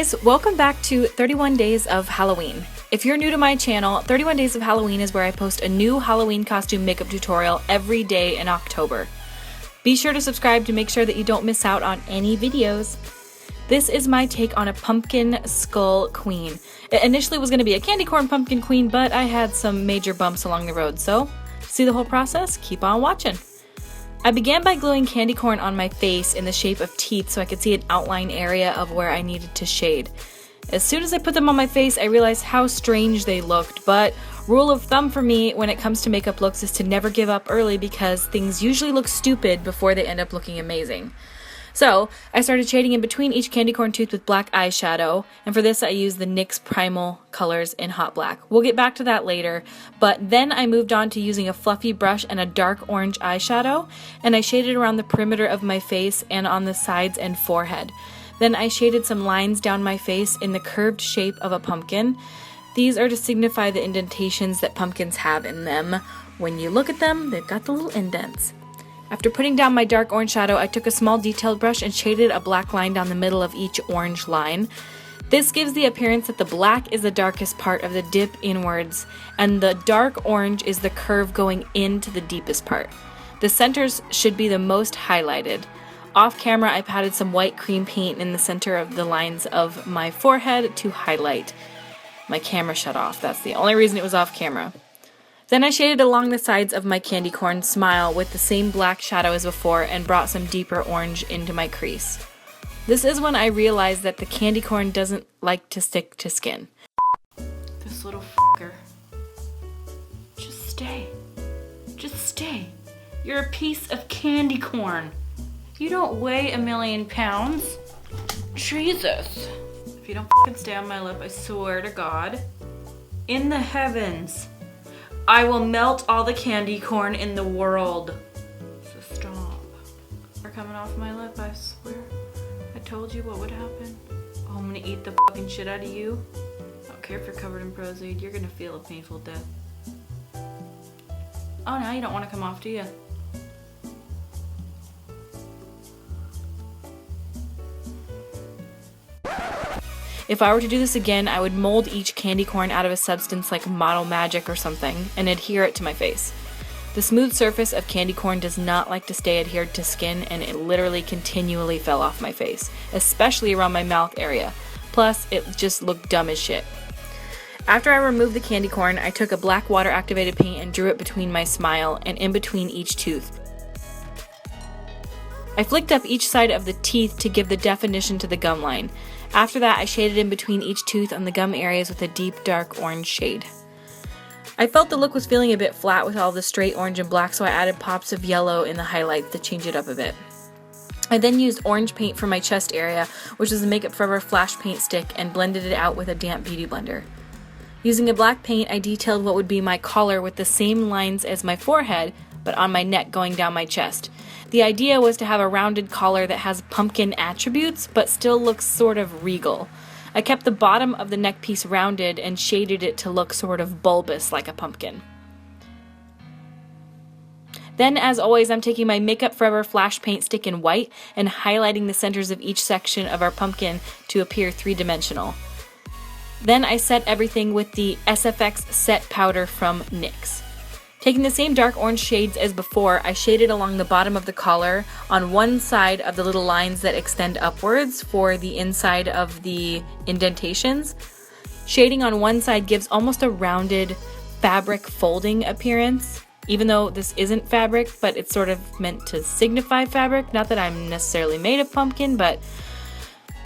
guys, welcome back to 31 Days of Halloween. If you're new to my channel, 31 Days of Halloween is where I post a new Halloween costume makeup tutorial every day in October. Be sure to subscribe to make sure that you don't miss out on any videos. This is my take on a pumpkin skull queen. It initially was going to be a candy corn pumpkin queen, but I had some major bumps along the road, so to see the whole process, keep on watching. I began by gluing candy corn on my face in the shape of teeth so I could see an outline area of where I needed to shade. As soon as I put them on my face, I realized how strange they looked, but rule of thumb for me when it comes to makeup looks is to never give up early because things usually look stupid before they end up looking amazing. So I started shading in between each candy corn tooth with black eyeshadow, and for this I used the NYX Primal colors in Hot Black. We'll get back to that later, but then I moved on to using a fluffy brush and a dark orange eyeshadow, and I shaded around the perimeter of my face and on the sides and forehead. Then I shaded some lines down my face in the curved shape of a pumpkin. These are to signify the indentations that pumpkins have in them. When you look at them, they've got the little indents. After putting down my dark orange shadow, I took a small detailed brush and shaded a black line down the middle of each orange line. This gives the appearance that the black is the darkest part of the dip inwards, and the dark orange is the curve going into the deepest part. The centers should be the most highlighted. Off camera, I patted some white cream paint in the center of the lines of my forehead to highlight. My camera shut off. That's the only reason it was off camera. Then I shaded along the sides of my candy corn smile with the same black shadow as before and brought some deeper orange into my crease. This is when I realized that the candy corn doesn't like to stick to skin. This little fucker. Just stay. Just stay. You're a piece of candy corn. You don't weigh 1,000,000 pounds. Jesus. If you don't fucking stay on my lip, I swear to God, in the heavens, I will melt all the candy corn in the world. So stop. They're coming off my lip, I swear. I told you what would happen. Oh, I'm gonna eat the fucking shit out of you. I don't care if you're covered in Prozac, you're gonna feel a painful death. Oh, now you don't want to come off, do you? If I were to do this again, I would mold each candy corn out of a substance like Model Magic or something and adhere it to my face. The smooth surface of candy corn does not like to stay adhered to skin, and it literally continually fell off my face, especially around my mouth area. Plus, it just looked dumb as shit. After I removed the candy corn, I took a black water activated paint and drew it between my smile and in between each tooth. I flicked up each side of the teeth to give the definition to the gum line. After that, I shaded in between each tooth on the gum areas with a deep dark orange shade. I felt the look was feeling a bit flat with all the straight orange and black, so I added pops of yellow in the highlights to change it up a bit. I then used orange paint for my chest area, which is a Makeup Forever Flash Paint Stick, and blended it out with a damp beauty blender. Using a black paint, I detailed what would be my collar with the same lines as my forehead, but on my neck going down my chest. The idea was to have a rounded collar that has pumpkin attributes, but still looks sort of regal. I kept the bottom of the neck piece rounded and shaded it to look sort of bulbous like a pumpkin. Then, as always, I'm taking my Makeup Forever Flash Paint Stick in white and highlighting the centers of each section of our pumpkin to appear three-dimensional. Then I set everything with the SFX Set Powder from NYX. Taking the same dark orange shades as before, I shaded along the bottom of the collar on one side of the little lines that extend upwards for the inside of the indentations. Shading on one side gives almost a rounded fabric folding appearance, even though this isn't fabric, but it's sort of meant to signify fabric. Not that I'm necessarily made of pumpkin, but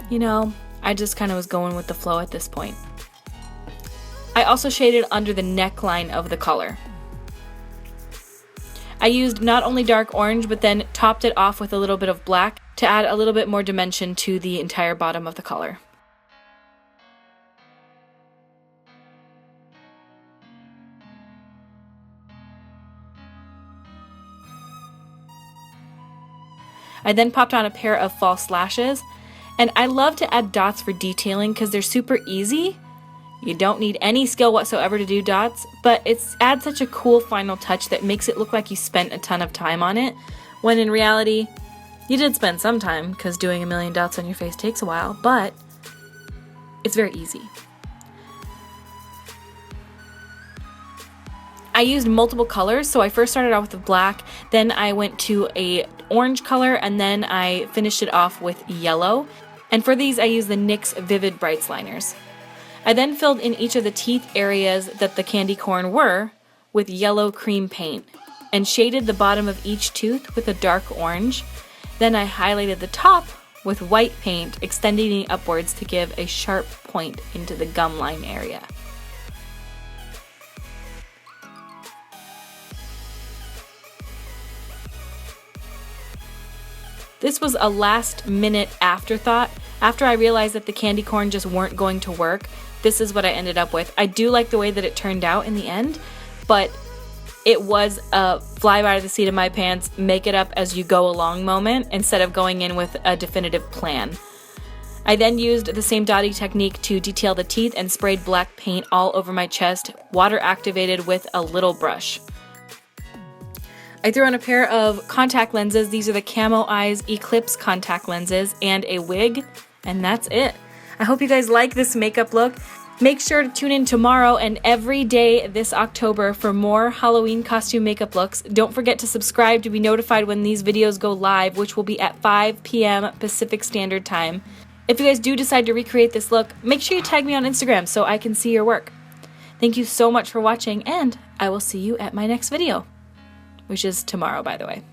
you know, I just kind of was going with the flow at this point. I also shaded under the neckline of the collar. I used not only dark orange, but then topped it off with a little bit of black to add a little bit more dimension to the entire bottom of the collar. I then popped on a pair of false lashes, and I love to add dots for detailing because they're super easy. You don't need any skill whatsoever to do dots, but it adds such a cool final touch that makes it look like you spent a ton of time on it, when in reality, you did spend some time, because doing 1,000,000 dots on your face takes a while, but It's very easy. I used multiple colors, so I first started off with black, then I went to a orange color, and then I finished it off with yellow. And for these I used the NYX Vivid Brights liners. I then filled in each of the teeth areas that the candy corn were with yellow cream paint, and shaded the bottom of each tooth with a dark orange. Then I highlighted the top with white paint, extending it upwards to give a sharp point into the gum line area. This was a last minute afterthought. After I realized that the candy corn just weren't going to work, this is what I ended up with. I do like the way that it turned out in the end, but it was a fly by the seat of my pants, make it up as you go along moment instead of going in with a definitive plan. I then used the same dotting technique to detail the teeth and sprayed black paint all over my chest, water activated with a little brush. I threw on a pair of contact lenses. These are the Camoeyes Eclipse contact lenses, and a wig, and that's it. I hope you guys like this makeup look. Make sure to tune in tomorrow and every day this October for more Halloween costume makeup looks. Don't forget to subscribe to be notified when these videos go live, which will be at 5 p.m. Pacific Standard Time. If you guys do decide to recreate this look, make sure you tag me on Instagram so I can see your work. Thank you so much for watching, and I will see you at my next video, which is tomorrow, by the way.